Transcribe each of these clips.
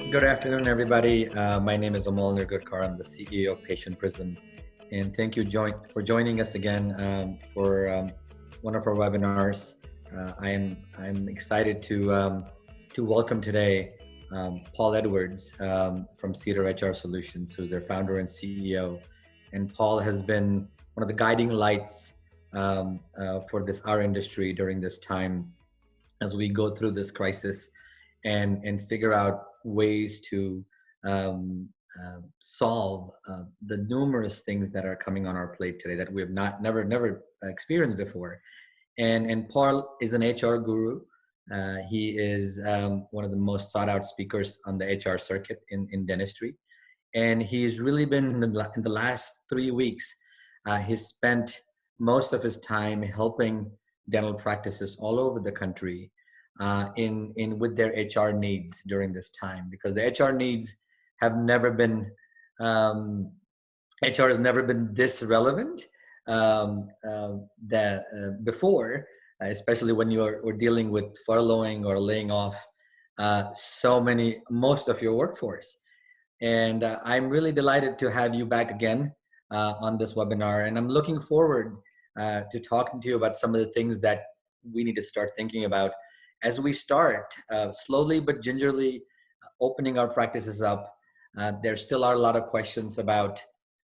Good afternoon, everybody. My name is Amol Nirgudkar. I'm the CEO of Prism, and thank you for joining us again for one of our webinars. I'm excited to welcome today Paul Edwards from CEDR HR Solutions, who's their founder and CEO. And Paul has been one of the guiding lights for our industry during this time as we go through this crisis and figure out ways to solve the numerous things that are coming on our plate today that we have never experienced before. And Paul is an HR guru. He is one of the most sought out speakers on the HR circuit in dentistry. And he's really been in the last 3 weeks, he's spent most of his time helping dental practices all over the country with their HR needs during this time, because the HR needs have never been, HR has never been this relevant before, especially when we're dealing with furloughing or laying off most of your workforce. And I'm really delighted to have you back again on this webinar, and I'm looking forward to talking to you about some of the things that we need to start thinking about as we start slowly but gingerly opening our practices up. There still are a lot of questions about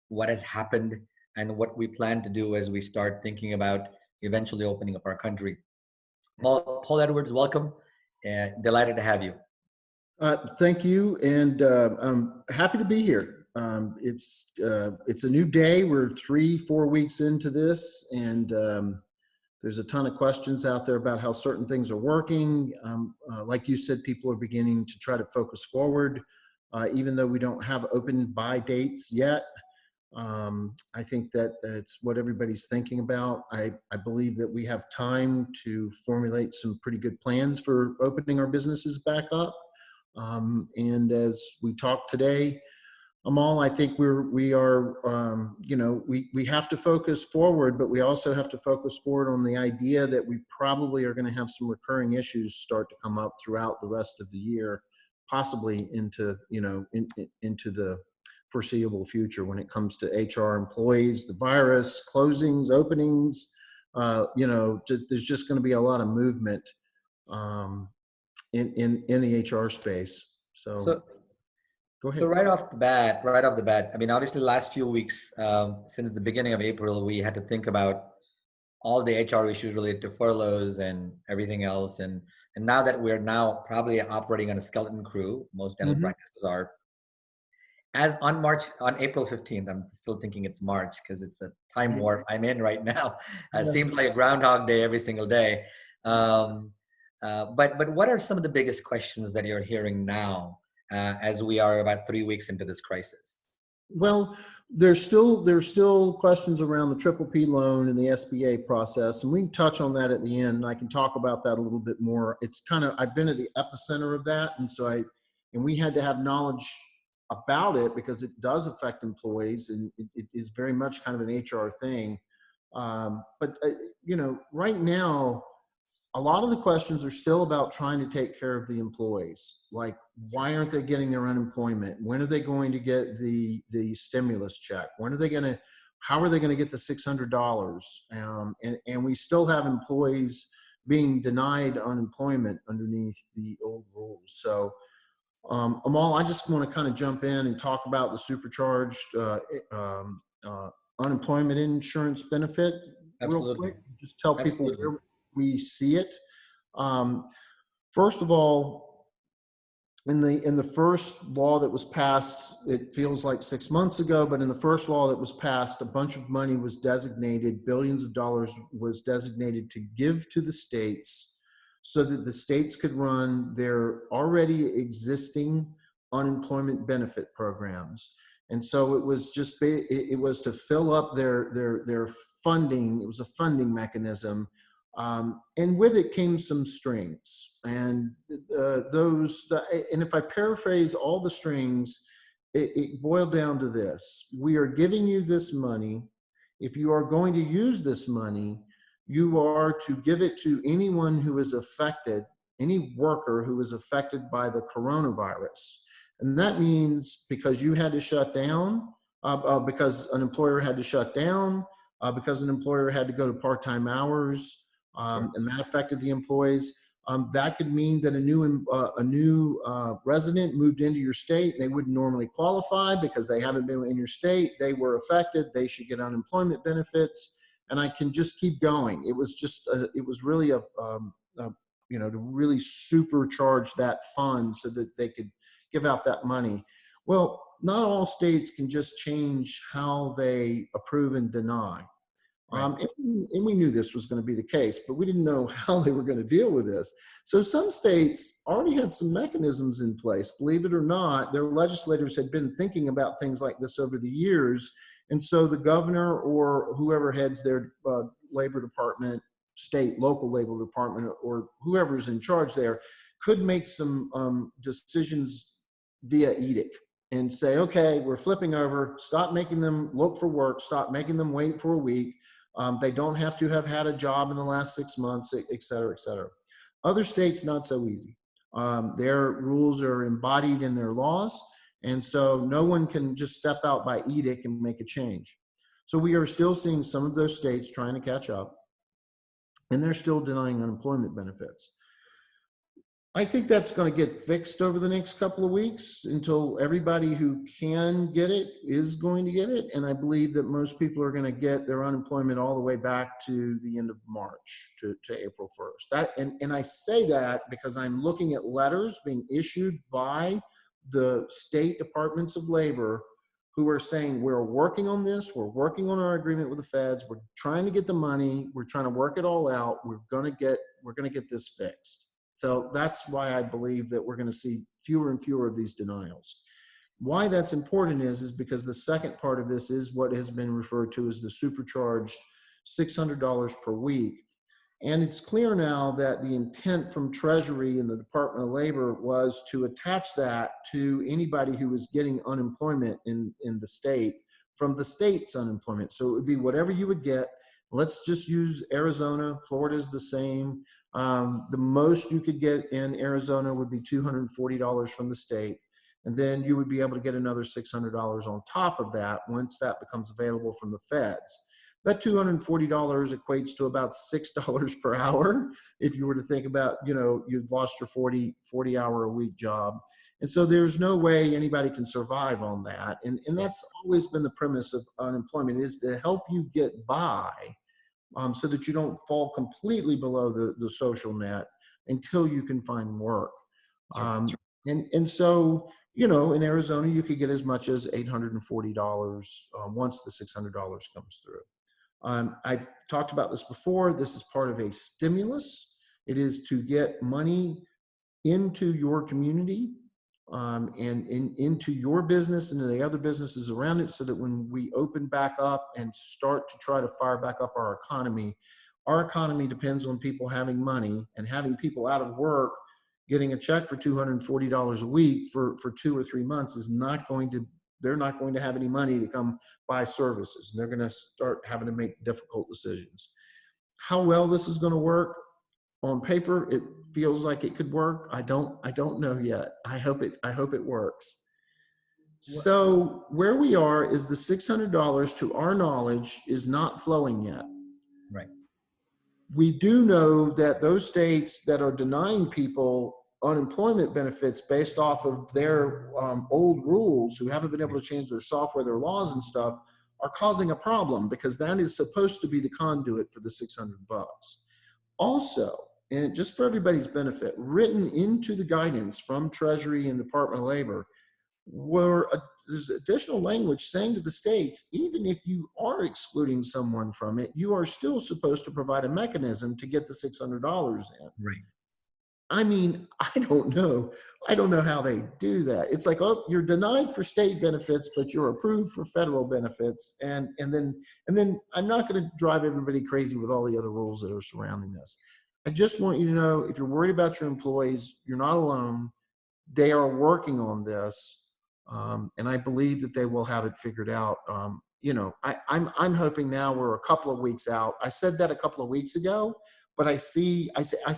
what has happened and what we plan to do as we start thinking about eventually opening up our country. Paul Edwards, welcome. Delighted to have you. Thank you, and I'm happy to be here. It's a new day. We're 3-4 weeks into this, and there's a ton of questions out there about how certain things are working. Like you said, people are beginning to try to focus forward, even though we don't have open buy dates yet. I think that it's what everybody's thinking about. I believe that we have time to formulate some pretty good plans for opening our businesses back up. And as we talk today, Amol, I think we have to focus forward, but we also have to focus forward on the idea that we probably are going to have some recurring issues start to come up throughout the rest of the year, possibly into the foreseeable future when it comes to HR employees, the virus, closings, openings. There's just going to be a lot of movement in the HR space. So go ahead. So right off the bat, I mean, obviously the last few weeks, since the beginning of April, we had to think about all the HR issues related to furloughs and everything else. And now that we're probably operating on a skeleton crew, most dental practices are, as on April 15th, I'm still thinking it's March because it's a time warp I'm in right now. It seems like a Groundhog Day every single day. But what are some of the biggest questions that you're hearing now as we are about 3 weeks into this crisis? Well, there's still questions around the PPP loan and the SBA process, and we can touch on that at the end. And I can talk about that a little bit more. It's I've been at the epicenter of that, and we had to have knowledge about it because it does affect employees, and it is very much kind of an HR thing. But right now, a lot of the questions are still about trying to take care of the employees. Like, why aren't they getting their unemployment? When are they going to get the stimulus check? How are they going to get the $600? And we still have employees being denied unemployment underneath the old rules. So, Amol, I just want to kind of jump in and talk about the supercharged unemployment insurance benefit. Absolutely. Real quick. Just tell people where we see it. First of all, in the first law that was passed, it feels like 6 months ago, but in the first law that was passed, a bunch of money was designated, billions of dollars was designated to give to the states so that the states could run their already existing unemployment benefit programs. And so it was to fill up their funding. It was a funding mechanism. And with it came some strings, and and if I paraphrase all the strings, it boiled down to this: we are giving you this money. If you are going to use this money, you are to give it to anyone who is affected, any worker who is affected by the coronavirus. And that means because you had to shut down, because an employer had to shut down, because an employer had to go to part-time hours, and that affected the employees. That could mean that a new resident moved into your state. They wouldn't normally qualify because they haven't been in your state. They were affected. They should get unemployment benefits. And I can just keep going. It was just, it was really to really supercharge that fund so that they could give out that money. Well, not all states can just change how they approve and deny. Right. And we knew this was going to be the case, but we didn't know how they were going to deal with this. So some states already had some mechanisms in place. Believe it or not, their legislators had been thinking about things like this over the years. And so the governor or whoever heads their labor department, state, local labor department, or whoever's in charge there could make some decisions via edict and say, okay, we're flipping over, stop making them look for work, stop making them wait for a week. They don't have to have had a job in the last 6 months, et cetera, et cetera. Other states, not so easy. Their rules are embodied in their laws, and so no one can just step out by edict and make a change. So we are still seeing some of those states trying to catch up, and they're still denying unemployment benefits. I think that's going to get fixed over the next couple of weeks until everybody who can get it is going to get it. And I believe that most people are going to get their unemployment all the way back to the end of March, to April 1st. And I say that because I'm looking at letters being issued by the state departments of labor who are saying, we're working on this, we're working on our agreement with the feds, we're trying to get the money, we're trying to work it all out, we're going to get this fixed. So that's why I believe that we're going to see fewer and fewer of these denials. Why that's important is because the second part of this is what has been referred to as the supercharged $600 per week. And it's clear now that the intent from Treasury and the Department of Labor was to attach that to anybody who was getting unemployment in the state from the state's unemployment. So it would be whatever you would get. Let's just use Arizona. Florida's the same. The most you could get in Arizona would be $240 from the state. And then you would be able to get another $600 on top of that once that becomes available from the feds. That $240 equates to about $6 per hour. If you were to think about, you've lost your 40 hour a week job. And so there's no way anybody can survive on that. And that's always been the premise of unemployment, is to help you get by. So that you don't fall completely below the social net until you can find work. And so, in Arizona, you could get as much as $840 once the $600 comes through. I've talked about this before. This is part of a stimulus. It is to get money into your community and into your business and the other businesses around it, so that when we open back up and start to try to fire back up our economy depends on people having money, and having people out of work getting a check for $240 a week for 2 or 3 months they're not going to have any money to come buy services, and they're going to start having to make difficult decisions. How well this is going to work? On paper, it feels like it could work. I don't know yet. I hope it works. So where we are is the $600, to our knowledge, is not flowing yet. Right. We do know that those states that are denying people unemployment benefits based off of their old rules, who haven't been able to change their software, their laws and stuff, are causing a problem, because that is supposed to be the conduit for the $600. Also, and just for everybody's benefit, written into the guidance from Treasury and Department of Labor, there's additional language saying to the states, even if you are excluding someone from it, you are still supposed to provide a mechanism to get the $600 in. Right. I mean, I don't know how they do that. It's like, oh, you're denied for state benefits, but you're approved for federal benefits. And then I'm not going to drive everybody crazy with all the other rules that are surrounding this. I just want you to know, if you're worried about your employees, you're not alone. They are working on this. And I believe that they will have it figured out. I'm hoping now we're a couple of weeks out. I said that a couple of weeks ago, but I see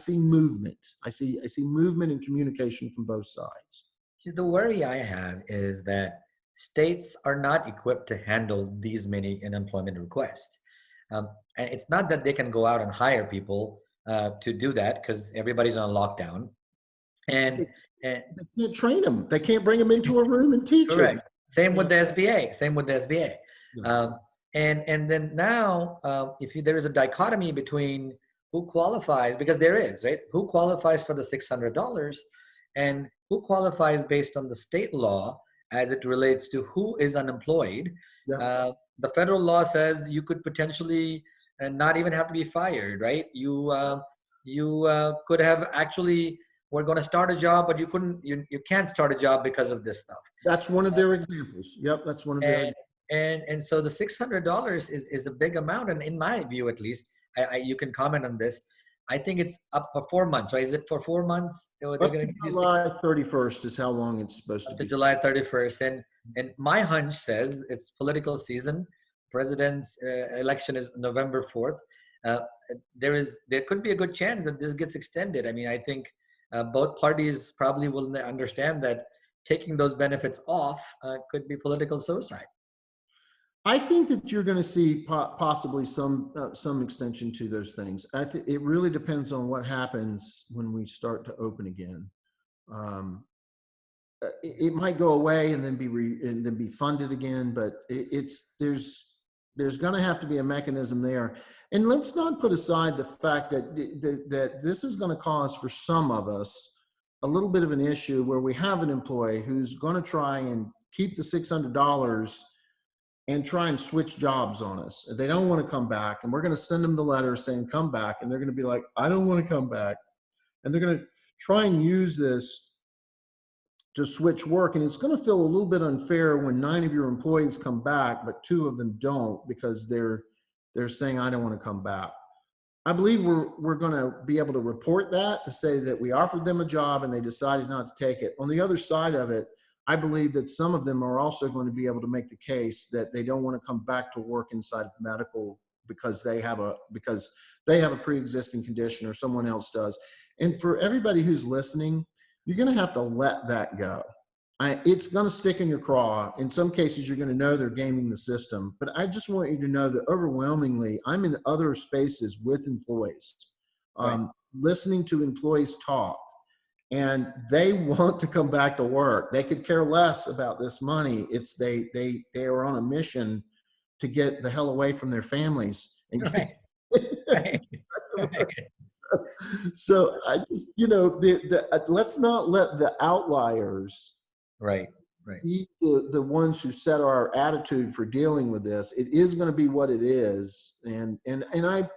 movement. I see movement and communication from both sides. The worry I have is that states are not equipped to handle these many unemployment requests. Um, and it's not that they can go out and hire people to do that because everybody's on lockdown. And, They, and they can't train them. They can't bring them into a room and teach them. correct. Same with the SBA. Same with the SBA. Yeah. And then now, if there is a dichotomy between who qualifies, because there is, right? Who qualifies for the $600, and who qualifies based on the state law as it relates to who is unemployed. Yeah. The federal law says you could potentially not even have to be fired, right? You could have actually, we're going to start a job, but you can't start a job because of this stuff. That's one of their examples. Yep, that's one of their And examples. and so the $600 is a big amount, and in my view, at least, you can comment on this. I think it's up for 4 months, right? Is it for 4 months? They're Up going to to give you July 31st is how long it's supposed to up to be. July 31st, and my hunch says it's political season. President's election is November 4th. Uh, there could be a good chance that this gets extended. I mean, I think both parties probably will understand that taking those benefits off could be political suicide. I think that you're going to see possibly some extension to those things. I think it really depends on what happens when we start to open again. Um, it might go away and then be funded again, but there's going to have to be a mechanism there. And let's not put aside the fact that this is going to cause for some of us a little bit of an issue where we have an employee who's going to try and keep the $600 and try and switch jobs on us. They don't want to come back, and we're going to send them the letter saying come back, and they're going to be like, I don't want to come back, and they're going to try and use this to switch work. And it's going to feel a little bit unfair when 9 of your employees come back, but 2 of them don't because they're saying, I don't want to come back. I believe we're going to be able to report that to say that we offered them a job and they decided not to take it. On the other side of it, I believe that some of them are also going to be able to make the case that they don't want to come back to work inside of medical because they have a pre-existing condition or someone else does. And for everybody who's listening, you're going to have to let that go. It's going to stick in your craw. In some cases, you're going to know they're gaming the system. But I just want you to know that overwhelmingly, I'm in other spaces with employees, Right. listening to employees talk, and they want to come back to work. They could care less about this money. It's they are on a mission to get the hell away from their families and Right. get Right. So I just, let's not let the outliers Right. be the ones who set our attitude for dealing with this. It is going to be what it is. And I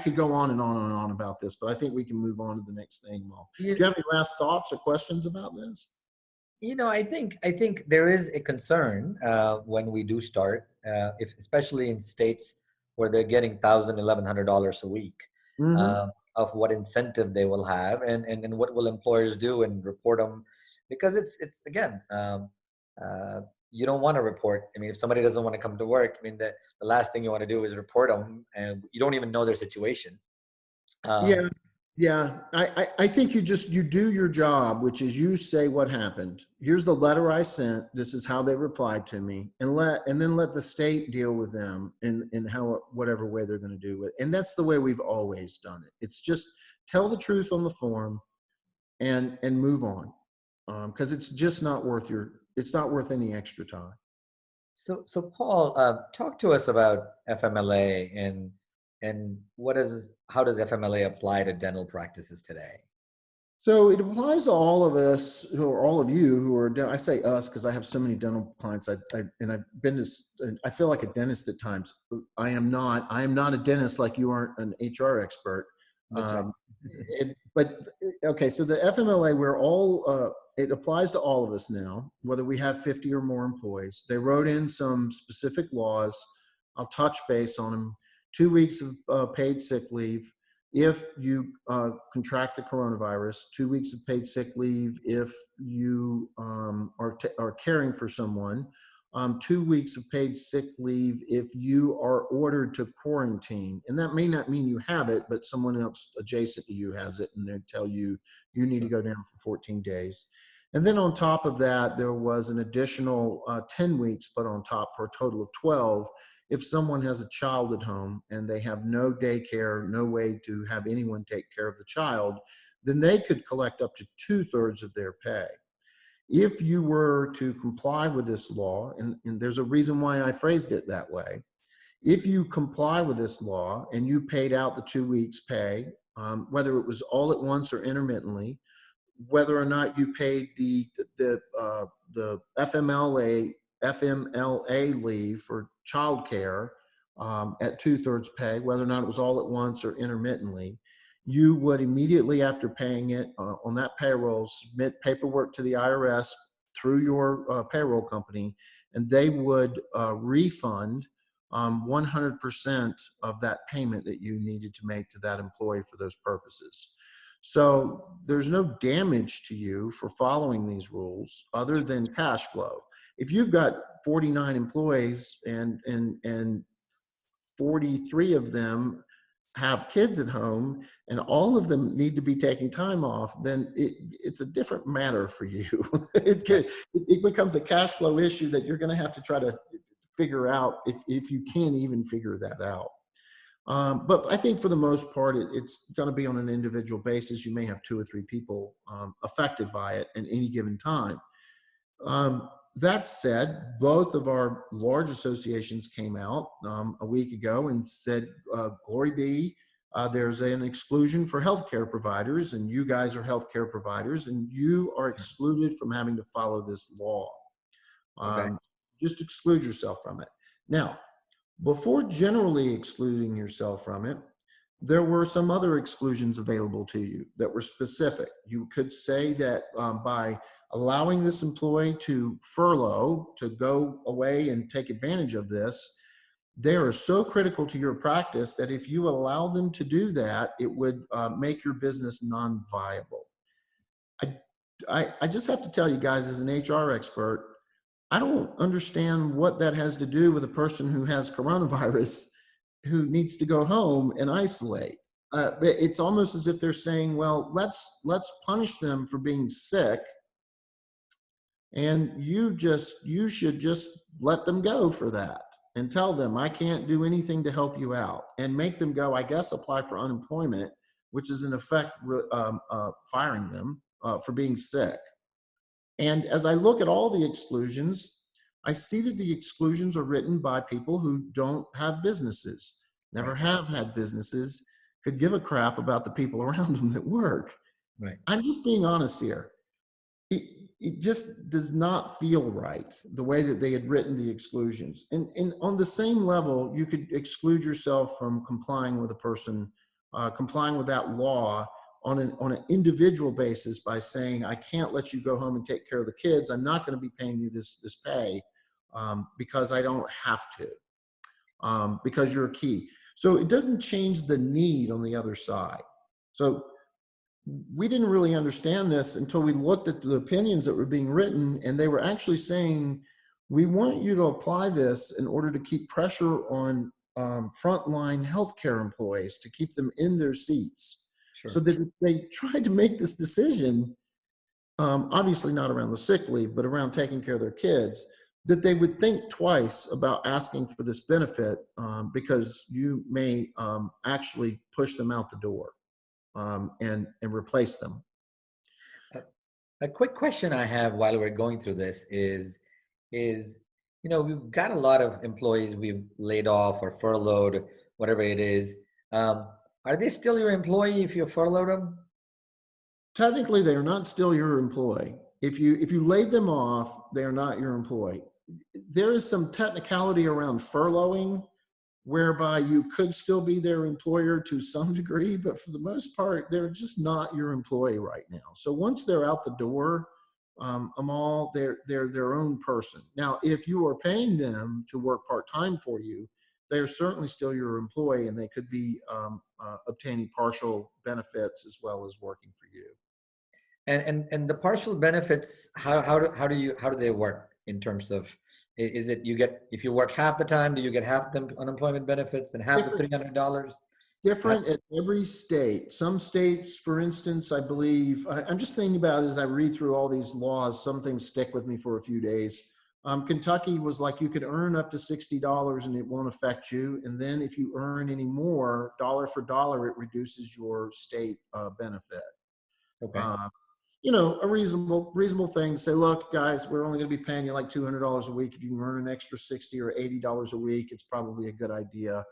could go on and on and on about this, but I think we can move on to the next thing. Well, do you have any last thoughts or questions about this? I think there is a concern when we do start, if especially in states where they're getting $1,100 a week, Mm-hmm. of what incentive they will have, and what will employers do and report them, because it's again, you don't want to report. I mean, if somebody doesn't want to come to work, I mean, the last thing you want to do is report them, and you don't even know their situation. Um, Yeah. Yeah, I think you do your job, which is you say what happened. Here's the letter I sent. This is how they replied to me, and then let the state deal with them in how whatever way they're going to do it. And that's the way we've always done it. It's just tell the truth on the form, and move on, because it's just not worth any extra time. So Paul, talk to us about FMLA and how does FMLA apply to dental practices today? So it applies to all of us, all of you who are. I say us because I have so many dental clients. I've been to. I feel like a dentist at times. I am not. I am not a dentist like you aren't an HR expert. That's right. But okay, so the FMLA, we're all. It applies to all of us now, whether we have 50 or more employees. They wrote in some specific laws. I'll touch base on them. 2 weeks of paid sick leave if you contract the coronavirus, 2 weeks of paid sick leave if you are caring for someone, 2 weeks of paid sick leave if you are ordered to quarantine. And that may not mean you have it, but someone else adjacent to you has it, and they tell you you need to go down for 14 days. And then on top of that, there was an additional 10 weeks put on top for a total of 12 if someone has a child at home and they have no daycare, no way to have anyone take care of the child, then they could collect up to 2/3 of their pay. If you were to comply with this law, and there's a reason why I phrased it that way, if you comply with this law and you paid out the 2 weeks pay, whether it was all at once or intermittently, whether or not you paid the FMLA leave for childcare at 2/3 pay, whether or not it was all at once or intermittently, you would immediately after paying it on that payroll submit paperwork to the IRS through your payroll company, and they would refund 100% of that payment that you needed to make to that employee for those purposes. So there's no damage to you for following these rules other than cash flow. If you've got 49 employees and 43 of them have kids at home and all of them need to be taking time off, then it's a different matter for you. It becomes a cash flow issue that you're going to have to try to figure out if you can even figure that out. But I think for the most part, it's going to be on an individual basis. You may have 2 or 3 people affected by it at any given time. That said, both of our large associations came out a week ago and said, glory be, there's an exclusion for healthcare providers, and you guys are healthcare providers, and you are excluded from having to follow this law. Okay. Just exclude yourself from it. Now, before generally excluding yourself from it, there were some other exclusions available to you that were specific. You could say that by allowing this employee to furlough, to go away and take advantage of this, they are so critical to your practice that if you allow them to do that, it would make your business non-viable. I just have to tell you guys, as an HR expert, I don't understand what that has to do with a person who has coronavirus who needs to go home and isolate. It's almost as if they're saying, well, let's punish them for being sick, and you should just let them go for that and tell them, I can't do anything to help you out, and make them go, I guess, apply for unemployment, which is in effect firing them for being sick. And as I look at all the exclusions, I see that the exclusions are written by people who don't have businesses, never have had businesses, could give a crap about the people around them that work. Right. I'm just being honest here. It just does not feel right, the way that they had written the exclusions. And on the same level, you could exclude yourself from complying with a person, complying with that law on an individual basis by saying, I can't let you go home and take care of the kids. I'm not going to be paying you this pay because I don't have to, because you're a key. So it doesn't change the need on the other side. So we didn't really understand this until we looked at the opinions that were being written, and they were actually saying, we want you to apply this in order to keep pressure on frontline healthcare employees to keep them in their seats. Sure. So that they tried to make this decision, obviously not around the sick leave, but around taking care of their kids, that they would think twice about asking for this benefit because you may actually push them out the door and replace them. A quick question I have while we're going through this is, we've got a lot of employees we've laid off or furloughed, whatever it is. Are they still your employee if you furloughed them? Technically, they are not still your employee. If you laid them off, they are not your employee. There is some technicality around furloughing whereby you could still be their employer to some degree, but for the most part, they're just not your employee right now. So once they're out the door, Amol, they're their own person. Now, if you are paying them to work part-time for you, they're certainly still your employee, and they could be obtaining partial benefits as well as working for you. And the partial benefits, how do they work in terms of, is it if you work half the time, do you get half the unemployment benefits and half the $300? different at every state. Some states, for instance, I believe, I'm just thinking about as I read through all these laws, some things stick with me for a few days. Kentucky was like you could earn up to $60 and it won't affect you. And then if you earn any more, dollar for dollar, it reduces your state benefit. Okay. Uh, you know, a reasonable thing to say, look, guys, we're only going to be paying you like $200 a week. If you can earn an extra 60 or $80 a week, it's probably a good idea.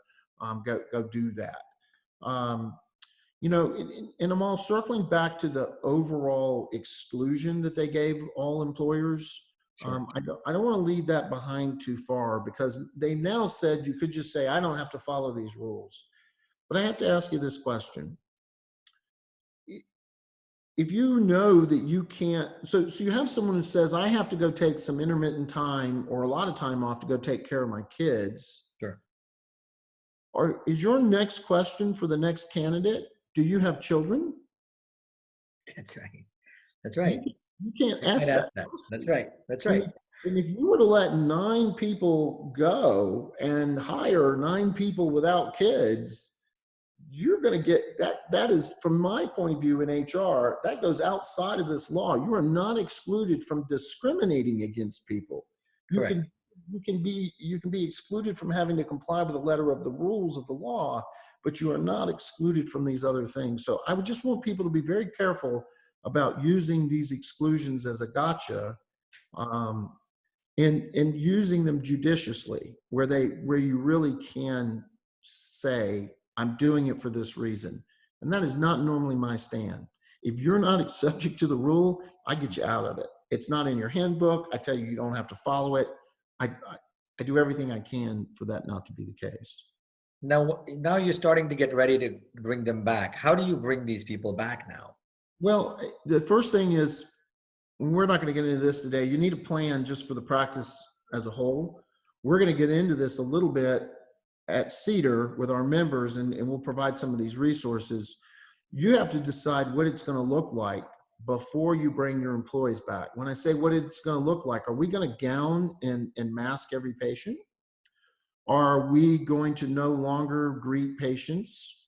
Go do that. Um, you know, and I'm all circling back to the overall exclusion that they gave all employers. Sure. I don't want to leave that behind too far because they now said you could just say, I don't have to follow these rules. But I have to ask you this question. If you know that you can't, so you have someone who says, I have to go take some intermittent time or a lot of time off to go take care of my kids. Sure. Or is your next question for the next candidate, do you have children? That's right. That's right. You can't ask that. That's right. That's right. And if you were to let 9 people go and hire 9 people without kids, you're going to get that. That is, from my point of view in HR, that goes outside of this law. You are not excluded from discriminating against people. Correct. You can be excluded from having to comply with the letter of the rules of the law, but you are not excluded from these other things. So I would just want people to be very careful about using these exclusions as a gotcha, and using them judiciously, where you really can say, I'm doing it for this reason. And that is not normally my stand. If you're not subject to the rule, I get you out of it. It's not in your handbook. I tell you, you don't have to follow it. I do everything I can for that not to be the case. Now you're starting to get ready to bring them back. How do you bring these people back now? Well, the first thing is, we're not going to get into this today. You need a plan just for the practice as a whole. We're going to get into this a little bit at CEDR with our members, and we'll provide some of these resources. You have to decide what it's going to look like before you bring your employees back. When I say what it's going to look like, are we going to gown and mask every patient? Are we going to no longer greet patients?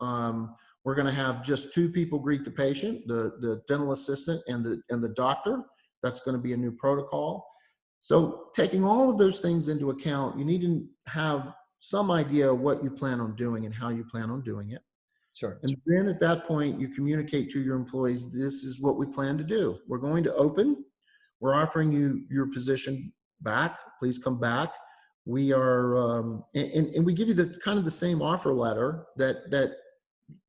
We're going to have just 2 people greet the patient, the dental assistant and the doctor. That's going to be a new protocol. So taking all of those things into account, you need to have some idea of what you plan on doing and how you plan on doing it. Sure. And then at that point, you communicate to your employees, this is what we plan to do. We're going to open. We're offering you your position back. Please come back. We are, and we give you the kind of the same offer letter that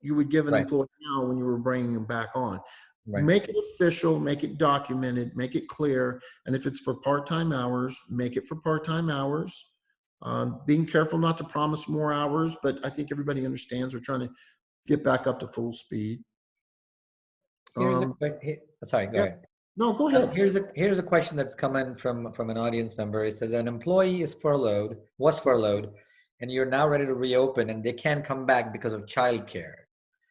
you would give an employee now when you were bringing them back on. Right. Make it official, make it documented, make it clear. And if it's for part-time hours, make it for part-time hours. Being careful not to promise more hours, but I think everybody understands we're trying to get back up to full speed. Sorry, go ahead. No, go ahead. Here's a question that's come in from an audience member. It says an employee was furloughed, and you're now ready to reopen, and they can't come back because of childcare.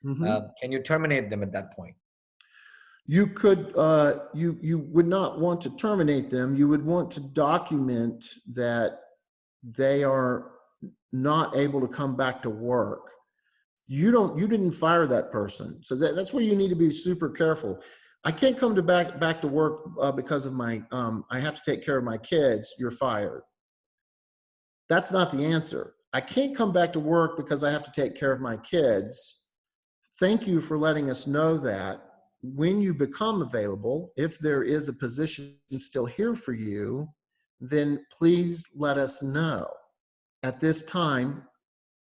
Mm-hmm. Can you terminate them at that point? You could. You would not want to terminate them. You would want to document that they are not able to come back to work. You didn't fire that person. So that's where you need to be super careful. I can't come back to work because of my, I have to take care of my kids. You're fired. That's not the answer. I can't come back to work because I have to take care of my kids. Thank you for letting us know that. When you become available, if there is a position still here for you, then please let us know. At this time,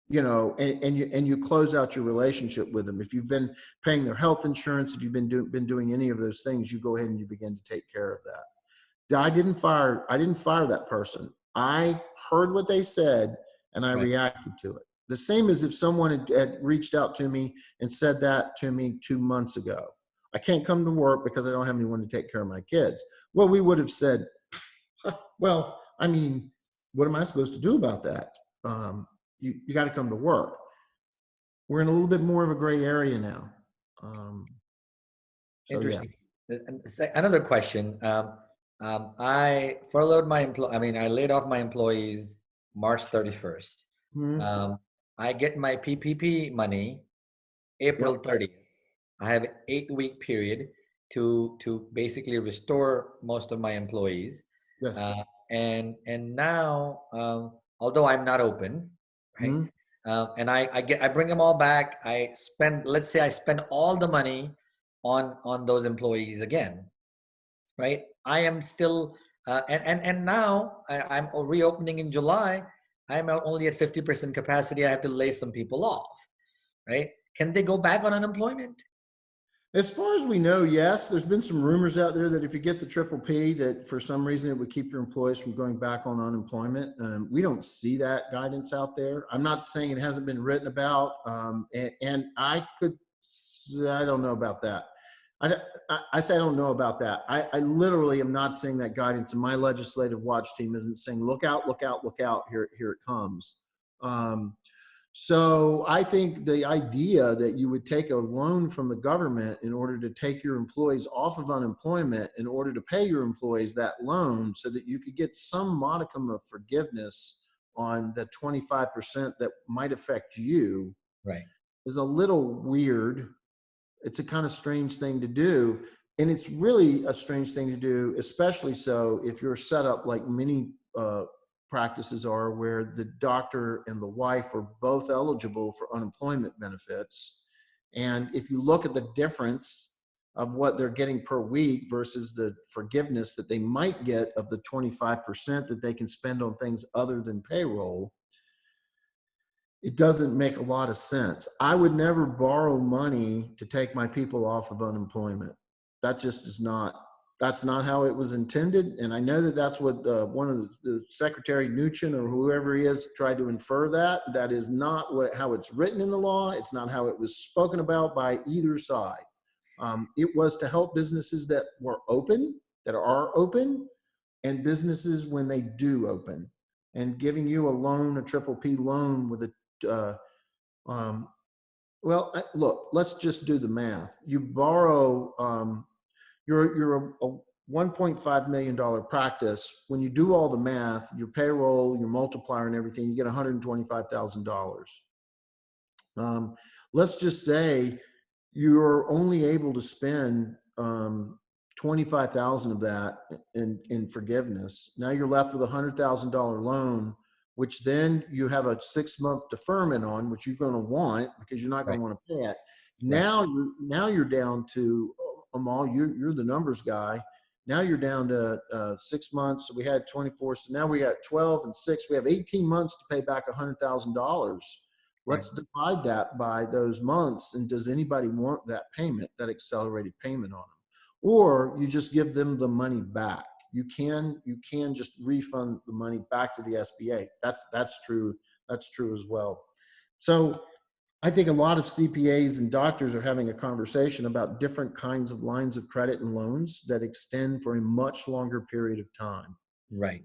you know, and you close out your relationship with them. If you've been paying their health insurance, if you've been doing any of those things, you go ahead and you begin to take care of that. I didn't fire that person. I heard what they said and I reacted to it. The same as if someone had reached out to me and said that to me 2 months ago. I can't come to work because I don't have anyone to take care of my kids. Well, we would have said, well, I mean, what am I supposed to do about that? You got to come to work. We're in a little bit more of a gray area now. Interesting. Yeah. Another question. I furloughed I laid off my employees March 31st. Mm-hmm. I get my PPP money April Yep. 30th. I have an 8-week period to basically restore most of my employees. Yes. And now, although I'm not open, right? Mhm. And I bring them all back. I spend, let's say I spend all the money on those employees again, right? I am still and now I'm reopening in July. I'm only at 50% capacity. I have to lay some people off, right? Can they go back on unemployment? As far as we know, yes. There's been some rumors out there that if you get the triple P, that for some reason it would keep your employees from going back on unemployment. We don't see that guidance out there. I'm not saying it hasn't been written about, and I don't know about that. I say I don't know about that. I literally am not seeing that guidance, and my legislative watch team isn't saying, "Look out, look out, look out! Here it comes." Um, so I think the idea that you would take a loan from the government in order to take your employees off of unemployment in order to pay your employees that loan so that you could get some modicum of forgiveness on the 25% that might affect you Right. is a little weird. It's a kind of strange thing to do. And it's really a strange thing to do, especially so if you're set up like many practices are, where the doctor and the wife are both eligible for unemployment benefits. And if you look at the difference of what they're getting per week versus the forgiveness that they might get of the 25% that they can spend on things other than payroll, it doesn't make a lot of sense. I would never borrow money to take my people off of unemployment. That just is not, that's not how it was intended. And I know that that's what one of the Secretary Mnuchin or whoever he is tried to infer that. That is not how it's written in the law. It's not how it was spoken about by either side. It was to help businesses that were open, that are open, and businesses when they do open. And giving you a loan, a triple P loan with a um, well, look, let's just do the math. You borrow, you're a $1.5 million practice. When you do all the math, your payroll, your multiplier and everything, you get $125,000. Let's just say you're only able to spend 25,000 of that in forgiveness. Now you're left with a $100,000 loan, which then you have a 6-month deferment on, which you're going to want because you're not going Right. to want to pay it. Right. Now you're down to Amal. You're the numbers guy. Now you're down to 6 months. So we had 24. So now we got 12 and 6. We have 18 months to pay back $100,000. Right. Let's divide that by those months. And does anybody want that payment, that accelerated payment on them? Or you just give them the money back. You can just refund the money back to the SBA. That's true. That's true as well. So I think a lot of CPAs and doctors are having a conversation about different kinds of lines of credit and loans that extend for a much longer period of time. Right.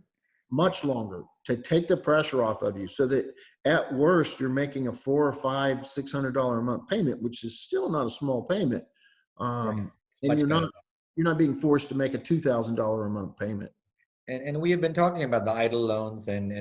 Much longer, to take the pressure off of you, so that at worst you're making a $400 or $500, $600 a month payment, which is still not a small payment, Right. It's and much better. you're not being forced to make a $2,000 a month payment. And we have been talking about the idle loans and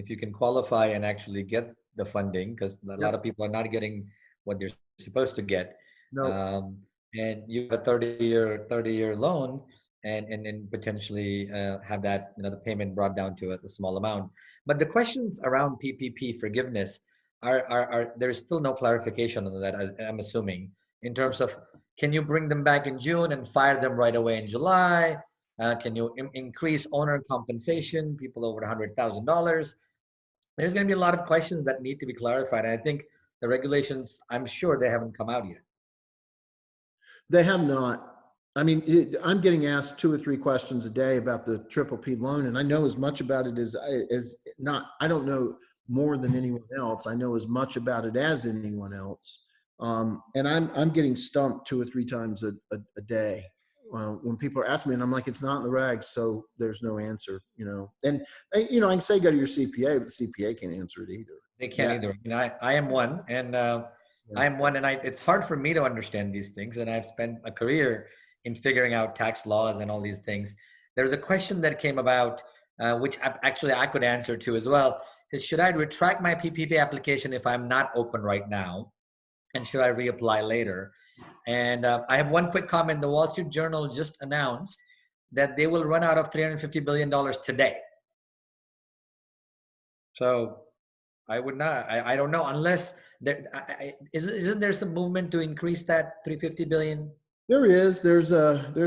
if you can qualify and actually get the funding, because a lot of Yep. people are not getting what they're supposed to get. No. Um, and you have a 30-year loan and then potentially have that, the payment brought down to a small amount. But the questions around PPP forgiveness are there's still no clarification on that, I'm assuming, in terms of, can you bring them back in June and fire them right away in July? Can you increase owner compensation, people over $100,000? There's going to be a lot of questions that need to be clarified. And I think the regulations, I'm sure they haven't come out yet. They have not. I mean, I'm getting asked 2 or 3 questions a day about the triple P loan, and I know as much about it as not. I don't know more than anyone else. I know as much about it as anyone else, and I'm getting stumped 2 or 3 times a day when people are asking me, and I'm like, it's not in the regs, so there's no answer. And I can say go to your CPA, but the CPA can't answer it either. They can't Yeah, either. I am one, and yeah. I am one, and it's hard for me to understand these things. And I've spent a career in figuring out tax laws and all these things. There's a question that came about, which actually I could answer to as well. Is, should I retract my PPP application if I'm not open right now? and should I reapply later? And I have one quick comment. The Wall Street Journal just announced that they will run out of $350 billion today. So I would not, I don't know, unless there, isn't there some movement to increase that 350 billion? There is. There's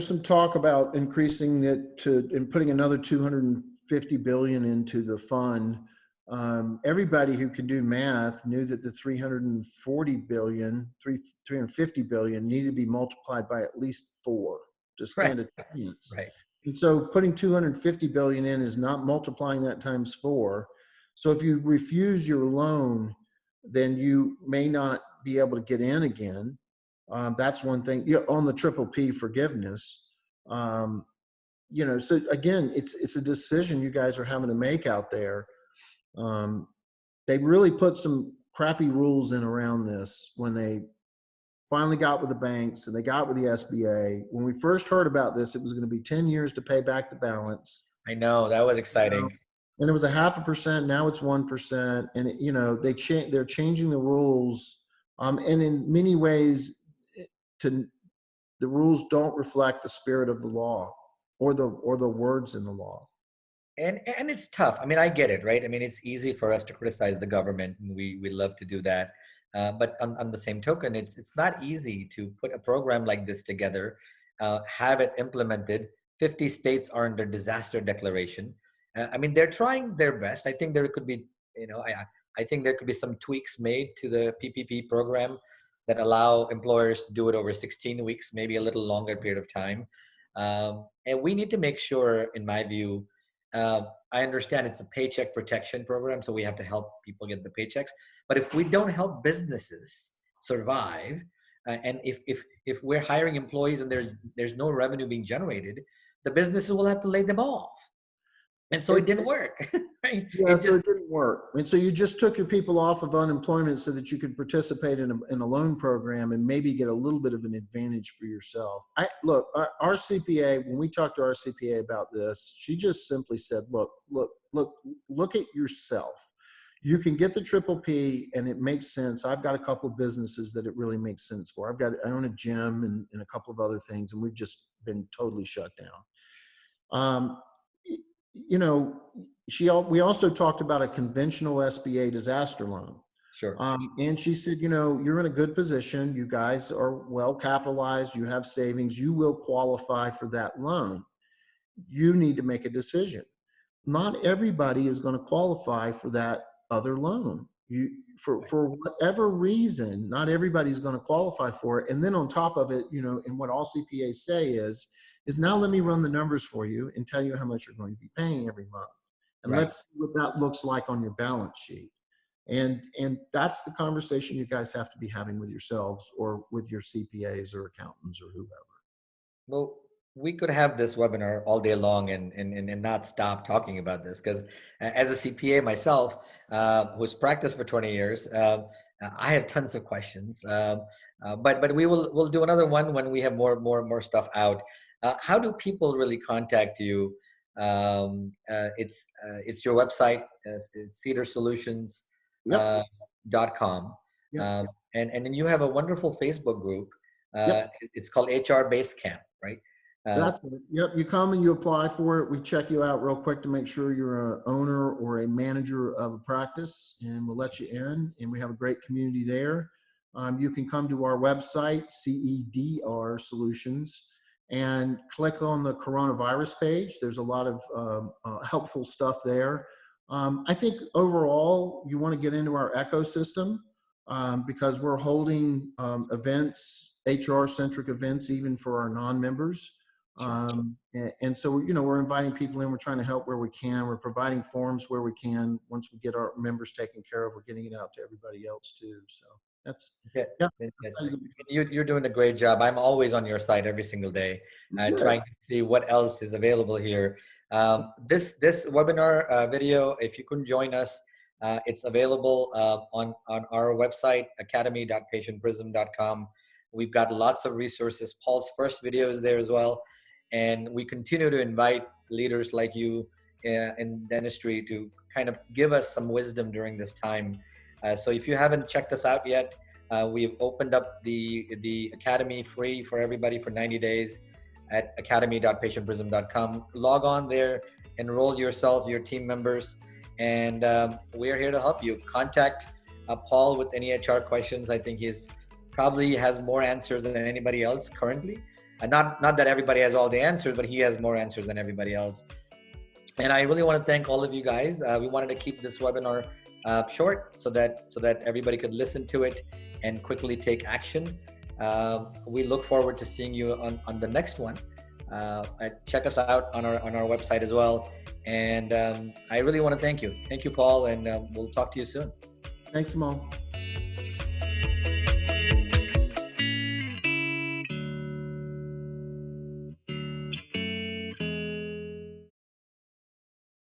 some talk about increasing it to and putting another 250 billion into the fund. Everybody who can do math knew that the 350 billion needed to be multiplied by at least 4 to Right, stand a chance. right. And so putting 250 billion in is not multiplying that times 4. So if you refuse your loan, then you may not be able to get in again. That's one thing. On the triple P forgiveness. Um, so again, it's a decision you guys are having to make out there. They really put some crappy rules in around this when they finally got with the banks and they got with the SBA. When we first heard about this, it was going to be 10 years to pay back the balance. I know, that was You know, exciting. and it was 0.5%. Now it's 1%. And they're changing the rules. And in many ways, to the rules don't reflect the spirit of the law or the words in the law. And it's tough. I mean, I get it, right? I mean, it's easy for us to criticize the government, and we love to do that. But on the same token, it's not easy to put a program like this together, have it implemented. 50 states are under disaster declaration. I mean, they're trying their best. I think there could be, I think there could be some tweaks made to the PPP program that allow employers to do it over 16 weeks, maybe a little longer period of time. And we need to make sure, in my view, I understand it's a paycheck protection program, so we have to help people get the paychecks. But if we don't help businesses survive, and if we're hiring employees and there's no revenue being generated, the businesses will have to lay them off. And so it didn't work. Right? Yeah, so it didn't work. And so you just took your people off of unemployment so that you could participate in a loan program and maybe get a little bit of an advantage for yourself. Look, our CPA, when we talked to our CPA about this, she just simply said, look at yourself. You can get the triple P and it makes sense. I've got a couple of businesses that it really makes sense for. I own a gym and a couple of other things, and we've just been totally shut down. We also talked about a conventional SBA disaster loan. Sure. And she said, you're in a good position. You guys are well capitalized. You have savings. You will qualify for that loan. You need to make a decision. Not everybody is going to qualify for that other loan. For whatever reason, not everybody's going to qualify for it. And then on top of it, and what all CPAs say is now let me run the numbers for you and tell you how much you're going to be paying every month. And let's see what that looks like on your balance sheet. And that's the conversation you guys have to be having with yourselves or with your CPAs or accountants or whoever. Well, we could have this webinar all day long and not stop talking about this, because as a CPA myself, who's practiced for 20 years, I have tons of questions. But we'll do another one when we have more stuff out. How do people really contact you? It's your website, it's CEDRsolutions.com. Yep. And then you have a wonderful Facebook group. Yep. It's called HR Base Camp, right? That's it. Yep. You come and you apply for it. We check you out real quick to make sure you're an owner or a manager of a practice, and we'll let you in. And we have a great community there. You can come to our website, CEDR Solutions, and click on the coronavirus page. There's a lot of helpful stuff there. I think overall, you want to get into our ecosystem because we're holding events, HR-centric events, even for our non-members. And so, we're inviting people in, we're trying to help where we can. We're providing forms where we can. Once we get our members taken care of, we're getting it out to everybody else too. So that's, you're doing a great job. I'm always on your site every single day, trying to see what else is available here. This webinar video, if you couldn't join us, it's available on our website, academy.patientprism.com. We've got lots of resources. Paul's first video is there as well. And we continue to invite leaders like you in dentistry to kind of give us some wisdom during this time. So if you haven't checked us out yet, We've opened up the Academy free for everybody for 90 days at academy.patientprism.com. Log on there, enroll yourself, your team members, and we're here to help you. Contact Paul with any HR questions. I think he's probably has more answers than anybody else currently. Not that everybody has all the answers, but he has more answers than everybody else. And I really want to thank all of you guys. We wanted to keep this webinar short so that everybody could listen to it and quickly take action. We look forward to seeing you on the next one. Check us out on our website as well. And I really want to thank you. Thank you, Paul, and we'll talk to you soon. Thanks, Amol.